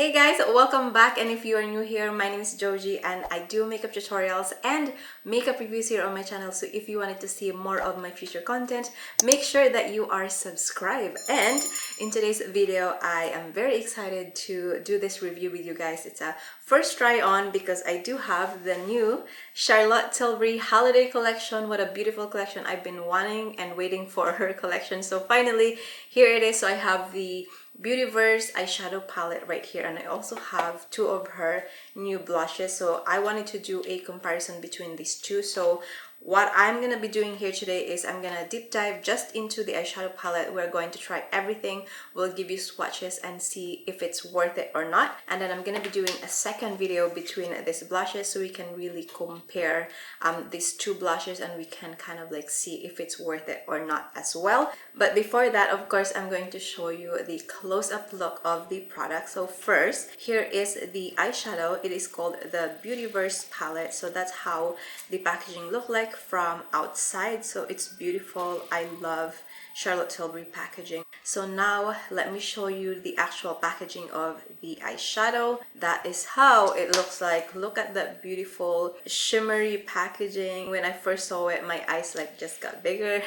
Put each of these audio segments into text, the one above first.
Hey guys, welcome back, and if you are new here, my name is Joji and I do makeup tutorials and makeup reviews here on my channel. So if you wanted to see more of my future content, make sure that you are subscribed. And in today's video, I am very excited to do this review with you guys. It's a first try on because I do have the new Charlotte Tilbury Holiday collection. What a beautiful collection. I've been wanting and waiting for her collection. So finally, here it is. So I have the Beautyverse eyeshadow palette right here, and I also have two of her new blushes. So I wanted to do a comparison between these two. So what I'm gonna be doing here today is I'm gonna deep dive just into the eyeshadow palette. We're going to try everything. We'll give you swatches and see if it's worth it or not. And then I'm gonna be doing a second video between these blushes so we can really compare these two blushes and we can kind of like see if it's worth it or not as well. But before that, of course, I'm going to show you the close-up look of the product. So first, here is the eyeshadow. It is called the Beautyverse palette. So that's how the packaging look like from outside. So it's beautiful. I love Charlotte Tilbury packaging. So now let me show you the actual packaging of the eyeshadow. That is how it looks like. Look at that beautiful shimmery packaging. When I first saw it, my eyes like just got bigger.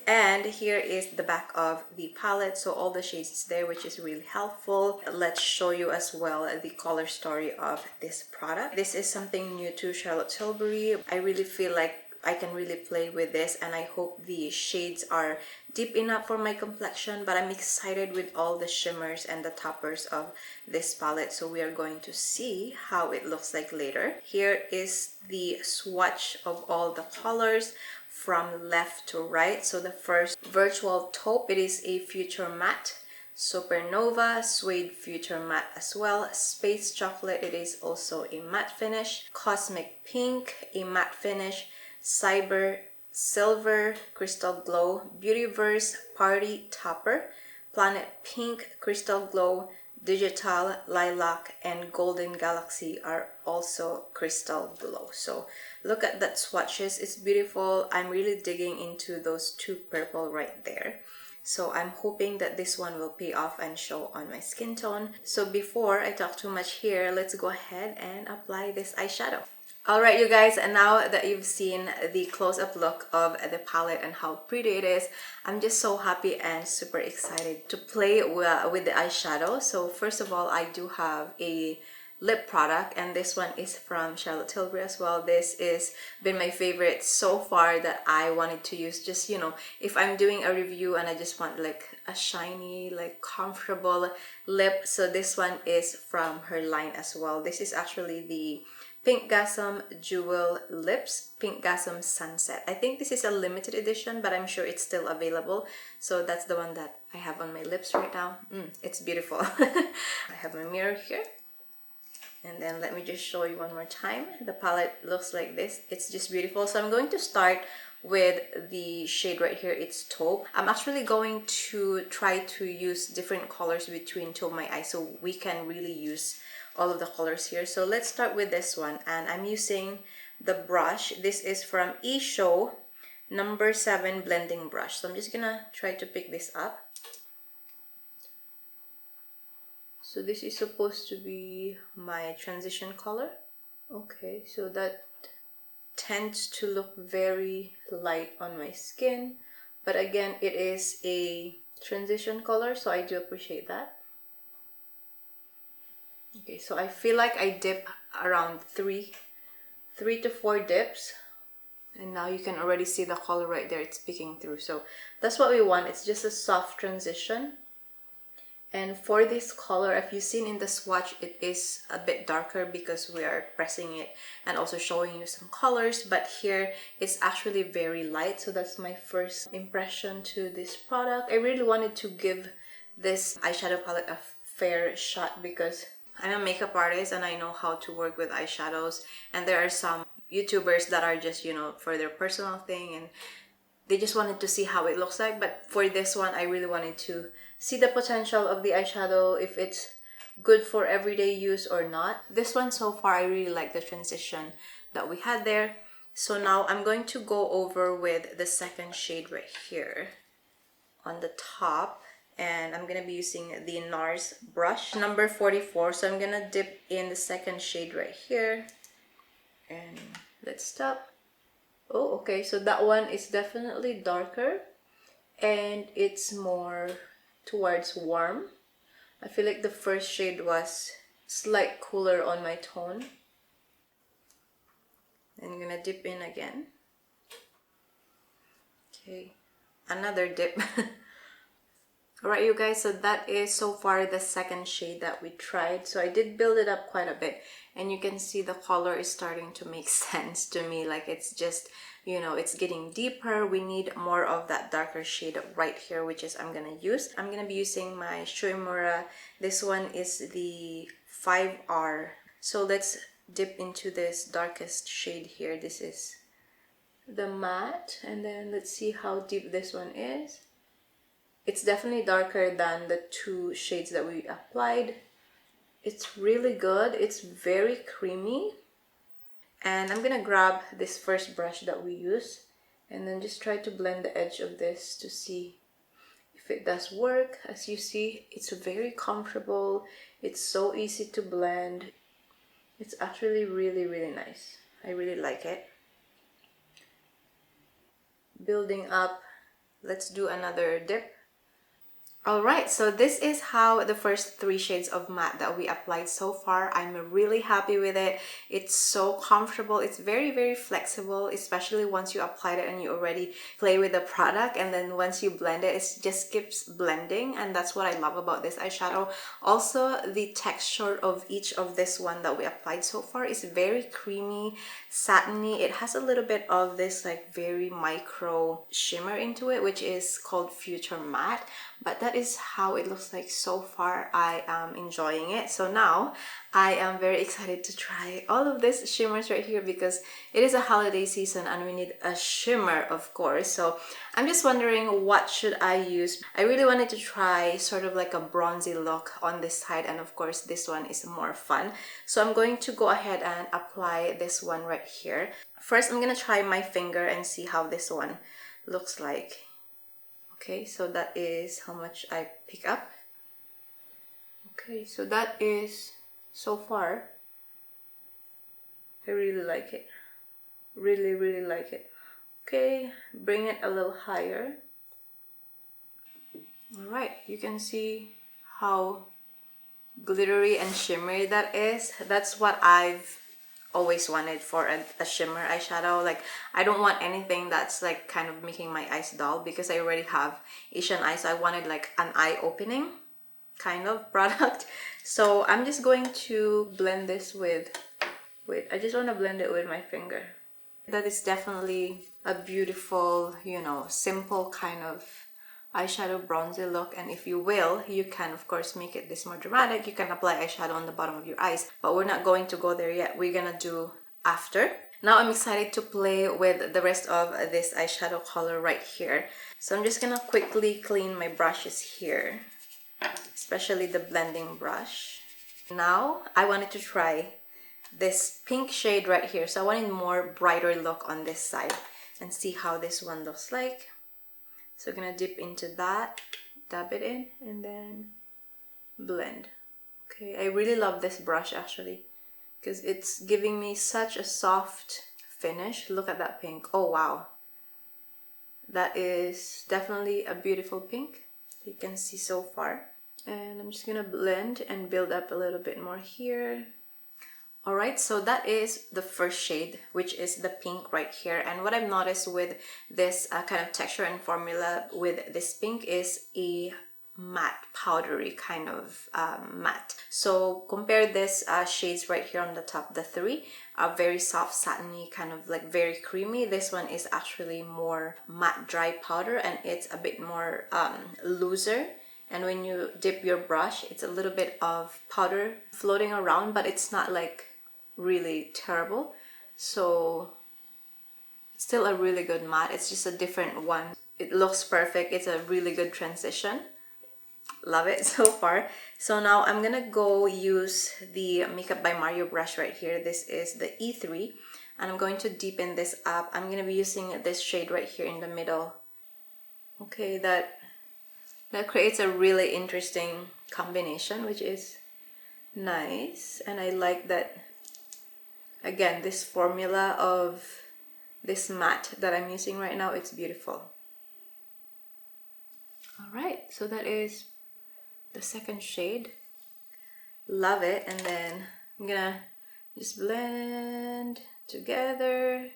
And here is the back of the palette. So all the shades is there, which is really helpful. Let's show you as well the color story of this product. This is something new to Charlotte Tilbury. I really feel like I can really play with this, and I hope the shades are deep enough for my complexion, but I'm excited with all the shimmers and the toppers of this palette. So we are going to see how it looks like later. Here is the swatch of all the colors from left to right. So the first virtual taupe, it is a future matte. Supernova, suede future matte as well. Space chocolate, it is also a matte finish. Cosmic pink, a matte finish. Cyber silver crystal glow. Beautyverse party topper. Planet pink crystal glow. Digital lilac and golden galaxy are also crystal glow. So look at that swatches. It's beautiful. I'm really digging into those two purple right there. So I'm hoping that this one will pay off and show on my skin tone. So before I talk too much here, let's go ahead and apply this eyeshadow. Alright you guys, and now that you've seen the close-up look of the palette and how pretty it is, I'm just so happy and super excited to play with the eyeshadow. So first of all, I do have a lip product, and this one is from Charlotte Tilbury as well. This is been my favorite so far that I wanted to use, just, you know, if I'm doing a review and I just want like a shiny, like comfortable lip. So this one is from her line as well. This is actually the PINKGASM Jewel Lips PINKGASM Sunset. I think this is a limited edition, but I'm sure it's still available. So that's the one that I have on my lips right now. It's beautiful. I have my mirror here. And then let me just show you one more time. The palette looks like this. It's just beautiful. So I'm going to start with the shade right here. It's taupe. I'm actually going to try to use different colors between two of my eyes so we can really use all of the colors here. So let's start with this one, and I'm using the brush. This is from EYESHADOW number 7 blending brush. So I'm just gonna try to pick this up. So this is supposed to be my transition color. Okay, so that tends to look very light on my skin, but again, it is a transition color, so I do appreciate that. Okay, so I feel like I dip around three to 4 dips, and now you can already see the color right there. It's peeking through. So that's what we want. It's just a soft transition. And for this color, if you've seen in the swatch, it is a bit darker because we are pressing it and also showing you some colors. But here it's actually very light. So that's my first impression to this product. I really wanted to give this eyeshadow palette a fair shot because I'm a makeup artist and I know how to work with eyeshadows, and there are some YouTubers that are just, you know, for their personal thing and they just wanted to see how it looks like. But for this one, I really wanted to see the potential of the eyeshadow, if it's good for everyday use or not. This one so far, I really like the transition that we had there. So now I'm going to go over with the second shade right here on the top. and I'm gonna be using the NARS brush number 44. So I'm gonna dip in the second shade right here, and let's stop. Oh, okay, so that one is definitely darker and it's more towards warm. I feel like the first shade was slight cooler on my tone. And I'm gonna dip in again. Okay, another dip. Alright, you guys, so that is so far the second shade that we tried. So I did build it up quite a bit, and you can see the color is starting to make sense to me. Like, it's just, you know, it's getting deeper. We need more of that darker shade right here, which is I'm gonna use. I'm gonna be using my shimmer. This one is the 5R. So let's dip into this darkest shade here. This is the matte, and then let's see how deep this one is. It's definitely darker than the two shades that we applied. It's really good. It's very creamy. And I'm gonna grab this first brush that we use and then just try to blend the edge of this to see if it does work. As you see, it's very comfortable. It's so easy to blend. It's actually really, really nice. I really like it. Building up, let's do another dip. Alright, so this is how the first three shades of matte that we applied so far. I'm really happy with it. It's so comfortable. It's very, very flexible, especially once you applied it and you already play with the product. And then once you blend it, it just keeps blending. And that's what I love about this eyeshadow. Also, the texture of each of this one that we applied so far is very creamy, satiny. It has a little bit of this like very micro shimmer into it, which is called Future Matte. But that is how it looks like so far. I am enjoying it. So now I am very excited to try all of these shimmers right here because it is a holiday season and we need a shimmer, of course. So I'm just wondering, what should I use? I really wanted to try sort of like a bronzy look on this side, and of course this one is more fun. So I'm going to go ahead and apply this one right here. First, I'm gonna try my finger and see how this one looks like. Okay, so that is how much I pick up. Okay, so that is so far. I really like it. Really, really like it. Okay, bring it a little higher. Alright, you can see how glittery and shimmery that is. That's what I've always wanted for a shimmer eyeshadow. Like, I don't want anything that's like kind of making my eyes dull because I already have Asian eyes. So I wanted like an eye-opening kind of product. So I'm just going to blend this with I just want to blend it with my finger. That is definitely a beautiful, you know, simple kind of eyeshadow bronzy look. And if you will, you can of course make it this more dramatic. You can apply eyeshadow on the bottom of your eyes, but we're not going to go there yet. We're gonna do after. Now I'm excited to play with the rest of this eyeshadow color right here. So I'm just gonna quickly clean my brushes here, especially the blending brush. Now I wanted to try this pink shade right here. So I wanted more brighter look on this side and see how this one looks like. So I'm gonna dip into that, dab it in, and then blend. Okay, I really love this brush actually because it's giving me such a soft finish. Look at that pink. Oh wow, that is definitely a beautiful pink, you can see so far. And I'm just gonna blend and build up a little bit more here. Alright, so that is the first shade, which is the pink right here. And what I've noticed with this kind of texture and formula with this pink is a matte, powdery kind of matte. So compare this shades right here on the top. The three are very soft, satiny, kind of like very creamy. This one is actually more matte, dry powder, and it's a bit more looser. And when you dip your brush, it's a little bit of powder floating around, but it's not like really terrible. So it's still a really good matte. It's just a different one. It looks perfect. It's a really good transition. Love it so far. So now I'm gonna go use the Makeup by Mario brush right here. This is the E3, and I'm going to deepen this up. I'm gonna be using this shade right here in the middle. Okay, that That creates a really interesting combination, which is nice. And I like that, again, this formula of this matte that I'm using right now, it's beautiful. All right, so that is the second shade. Love it. And then I'm gonna just blend together.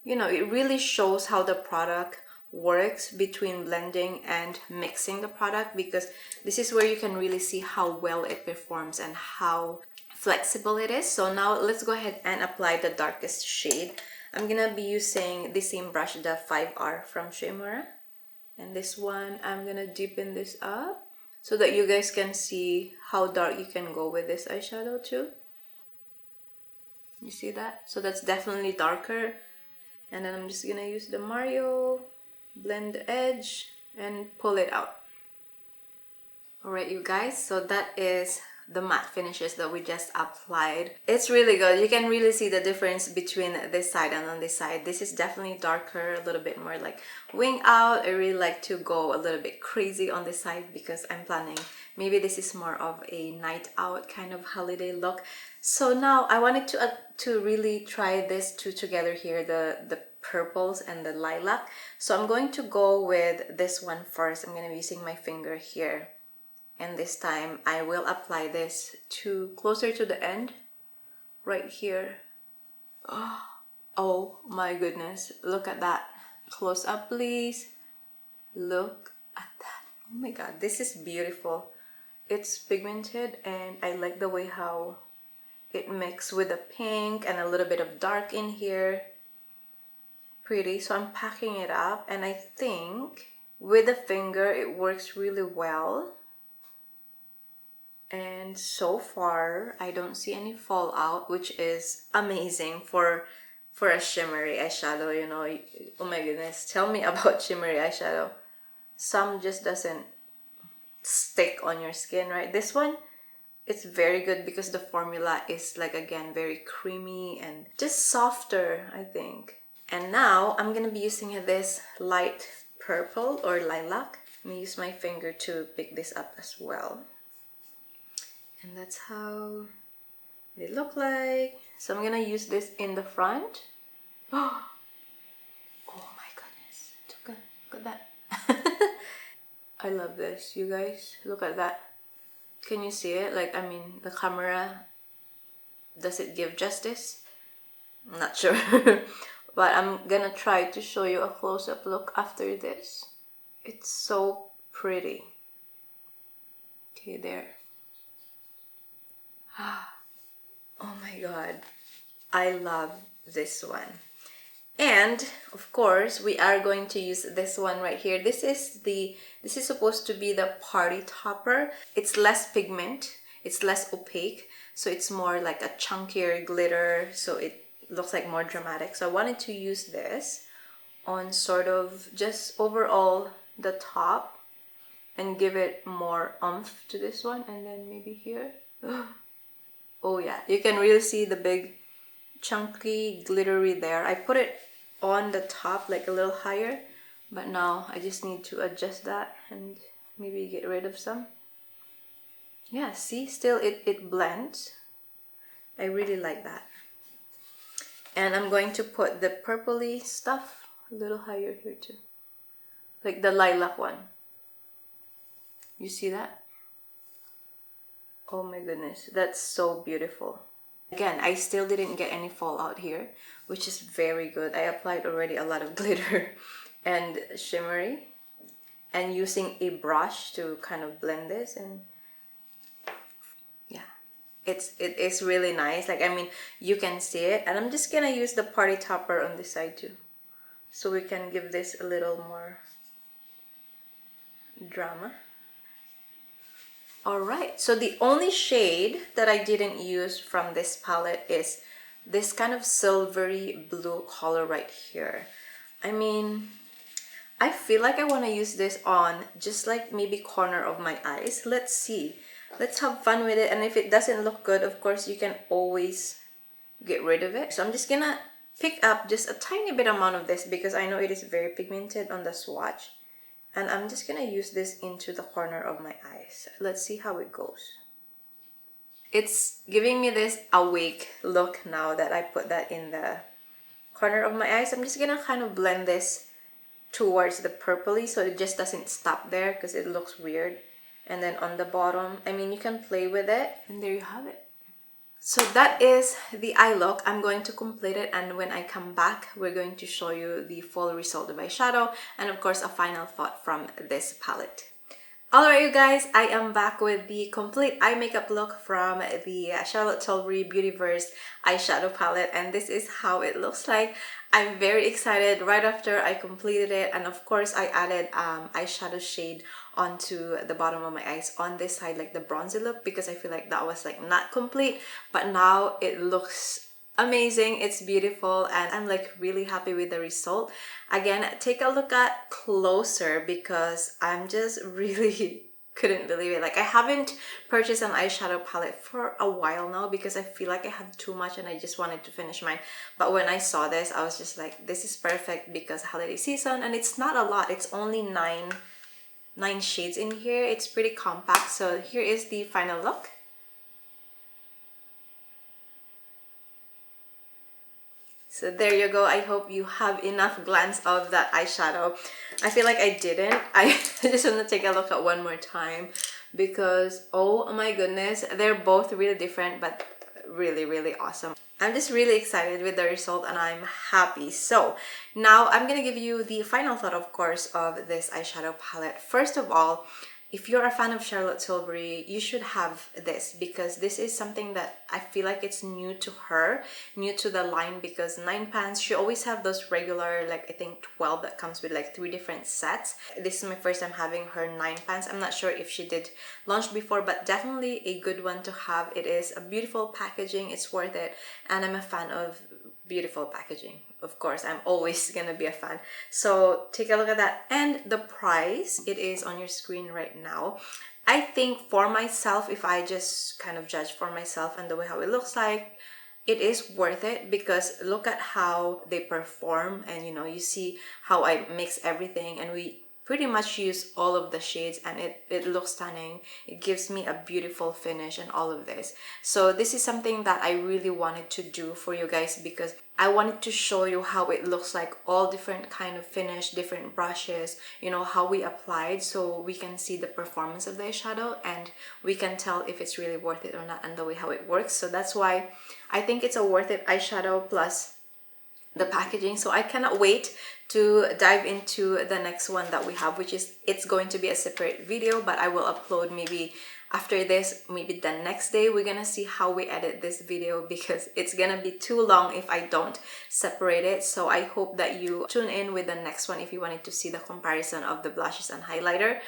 You know, it really shows how the product works between blending and mixing the product, because this is where you can really see how well it performs and how flexible it is. So now let's go ahead and apply the darkest shade. I'm gonna be using the same brush, the 5R from Shimmer. And this one, I'm gonna deepen this up so that you guys can see how dark you can go with this eyeshadow too. You see that? So that's definitely darker. And then I'm just gonna use the Mario, blend the edge, and pull it out. Alright, you guys, so that is the matte finishes that we just applied. It's really good. You can really see the difference between this side and on this side. This is definitely darker, a little bit more like wing out. I really like to go a little bit crazy on this side because I'm planning, maybe this is more of a night out kind of holiday look. So now I wanted to really try this two together here, the purples and the lilac. So I'm going to go with this one first. I'm going to be using my finger here. And this time I will apply this to closer to the end, right here. Oh my goodness, look at that. Close up, please. Look at that. Oh my god, this is beautiful. It's pigmented and I like the way how it mixed with the pink and a little bit of dark in here. Pretty. So I'm packing it up, and I think with the finger it works really well. And so far I don't see any fallout, which is amazing for a shimmery eyeshadow, you know. Oh my goodness, tell me about shimmery eyeshadow. Some just doesn't stick on your skin, right? This one, it's very good because the formula is like, again, very creamy and just softer, I think. And now I'm gonna be using this light purple or lilac. I'm gonna use my finger to pick this up as well. And that's how they look like. So I'm gonna use this in the front. Oh my goodness, look at that. I love this, you guys. Look at that. Can you see it? Like, I mean, the camera, does it give justice? I'm not sure. But I'm gonna try to show you a close-up look after this. It's so pretty. Okay, there. Oh my god, I love this one. And of course we are going to use this one right here. This is supposed to be the party topper. It's less pigment, it's less opaque, so it's more like a chunkier glitter, so it looks like more dramatic. So I wanted to use this on sort of just overall the top and give it more oomph to this one. And then maybe here. Oh yeah, you can really see the big chunky glittery there. I put it on the top like a little higher, but now I just need to adjust that and maybe get rid of some. Yeah, see, still it blends. I really like that. And I'm going to put the purpley stuff a little higher here too, like the lilac one. You see that? Oh my goodness, that's so beautiful. Again, I still didn't get any fallout here, which is very good. I applied already a lot of glitter and shimmery, and using a brush to kind of blend this, and yeah, it is really nice. Like, I mean, you can see it. And I'm just gonna use the party topper on this side too, so we can give this a little more drama. Alright, so the only shade that I didn't use from this palette is this kind of silvery blue color right here. I mean, I feel like I want to use this on just like maybe corner of my eyes. Let's see. Let's have fun with it. And if it doesn't look good, of course, you can always get rid of it. So I'm just gonna pick up just a tiny bit amount of this because I know it is very pigmented on the swatch. And I'm just gonna use this into the corner of my eyes. Let's see how it goes. It's giving me this awake look now that I put that in the corner of my eyes. I'm just gonna kind of blend this towards the purpley so it just doesn't stop there because it looks weird. And then on the bottom, I mean, you can play with it, and there you have it. So that is the eye look. I'm going to complete it, and when I come back, we're going to show you the full result of eyeshadow and of course a final thought from this palette. Alright you guys, I am back with the complete eye makeup look from the Charlotte Tilbury Beautyverse eyeshadow palette, and this is how it looks like. I'm very excited right after I completed it, and of course I added eyeshadow shade onto the bottom of my eyes on this side, like the bronzy look, because I feel like that was like not complete, but now it looks amazing. It's beautiful, and I'm like really happy with the result. Again, take a look at closer because I'm just really couldn't believe it. Like, I haven't purchased an eyeshadow palette for a while now because I feel like I have too much and I just wanted to finish mine. But when I saw this, I was just like, this is perfect because holiday season, and it's not a lot. It's only nine shades in here. It's pretty compact. So here is the final look. So there you go. I hope you have enough glance of that eyeshadow. I feel like I didn't. I just want to take a look at one more time because oh my goodness, they're both really different but really, really awesome. I'm just really excited with the result and I'm happy. So now I'm gonna give you the final thought, of course, of this eyeshadow palette. First of all, if you're a fan of Charlotte Tilbury, you should have this because this is something that I feel like it's new to her, new to the line, because 9 pans, she always have those regular, like I think 12 that comes with like 3 different sets. This is my first time having her 9 pans. I'm not sure if she did launch before, but definitely a good one to have. It is a beautiful packaging, it's worth it, and I'm a fan of beautiful packaging. Of course, I'm always gonna be a fan. So take a look at that. And the price, it is on your screen right now. I think for myself, if I just kind of judge for myself and the way how it looks like, it is worth it because look at how they perform, and you know, you see how I mix everything, and we pretty much use all of the shades, and it looks stunning. It gives me a beautiful finish and all of this. So this is something that I really wanted to do for you guys because I wanted to show you how it looks like, all different kind of finish, different brushes, you know, how we applied, so we can see the performance of the eyeshadow and we can tell if it's really worth it or not, and the way how it works. So that's why I think it's a worth it eyeshadow plus the packaging. So I cannot wait to dive into the next one that we have, which is, it's going to be a separate video, but I will upload maybe after this, maybe the next day. We're gonna see how we edit this video because it's gonna be too long if I don't separate it. So I hope that you tune in with the next one if you wanted to see the comparison of the blushes and highlighter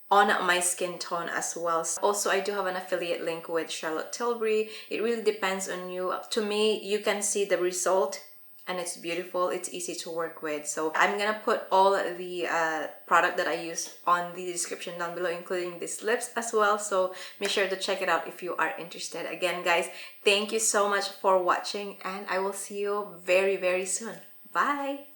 on my skin tone as well. Also, I do have an affiliate link with Charlotte Tilbury. It really depends on you. To me, you can see the result and it's beautiful, it's easy to work with. So I'm gonna put all the product that I use on the description down below, including these lips as well. So make sure to check it out if you are interested. Again guys, thank you so much for watching, and I will see you very, very soon. Bye!